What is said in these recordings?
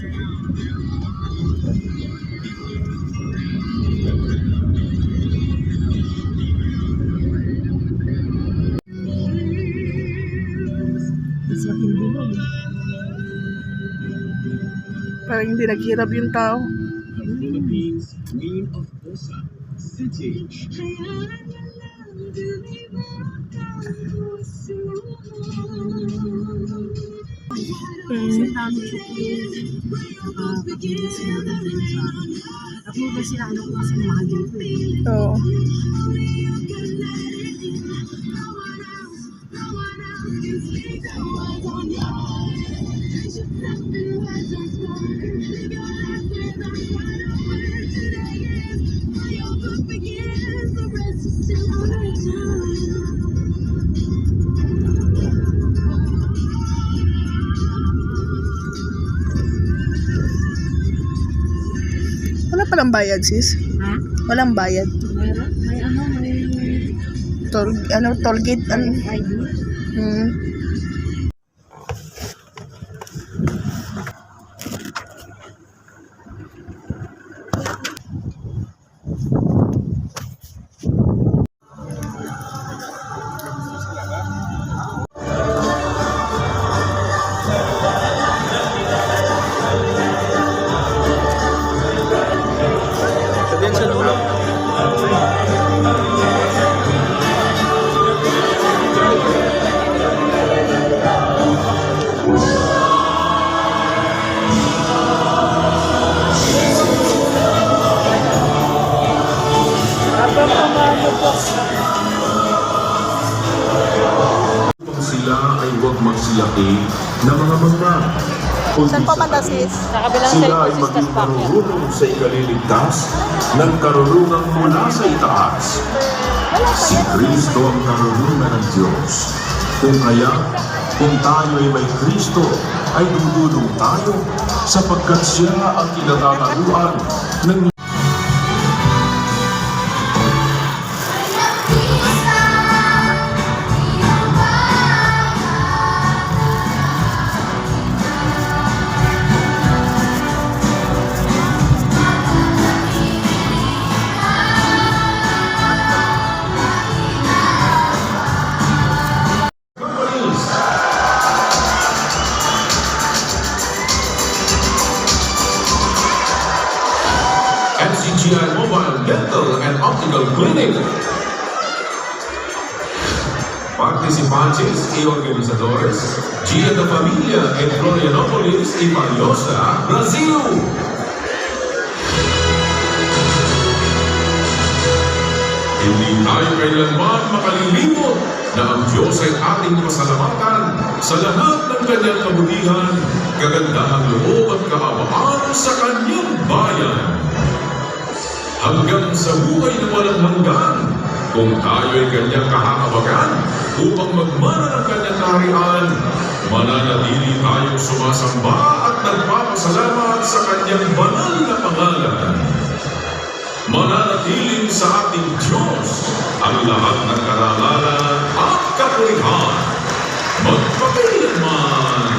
Mas matindi mo. Parang hindi naghirap yung tao. Philippines, Queen of Bosa City. Kasi dami chocolate. Kapag sila Tapos sila ano ko kasi mahal dito eh. Oo. Wala palang bayad, sis. Ha? Walang bayad. Meron? May Toll gate, ano? ID? Sabihan sa dulo. Sila ay huwag magsilaki na mga mangma. Saan pa banda, sis? Sa kabilang Sila side ay po sis maging Taspak yan. marurunong sa ikaliligtas ng karunungang mula sa itaas. Si Kristo ang karunungan ng Diyos. Kung kaya, kung tayo ay may Kristo, ay dudulong tayo sapagkat siya ang kinatataguan ng MCGI Mobile Dental and Optical Clinic. Participantes y organizadores, Gia de Familia en Florianopolis y Valiosa, Brazil. Hindi tayo kailanman makalilimot na ang Diyos ay ating pasalamatan sa lahat ng kanyang kabutihan, kagandahang loob at kaabaan sa kanyang bayan. Hanggang sa buhay na walang hanggan, kung tayo ay kanyang kahahawagan upang magmana ng kanyang kaharian, mananatili tayong sumasamba at nagpapasalamat sa kanyang banal na pangalan. Mananatiling sa ating Diyos ang lahat ng karangalan at kapurihan. Magpakailanman!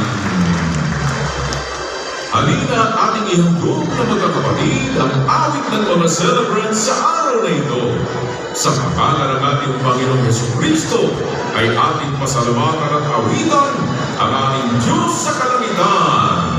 Halina at ating ihandog na magkakapatid ang awit ng mga celebrants sa araw na ito. Sa pangalan ng ating Panginoong Jesucristo ay ating pasalamatan at awitan ang ating Diyos sa kalangitan.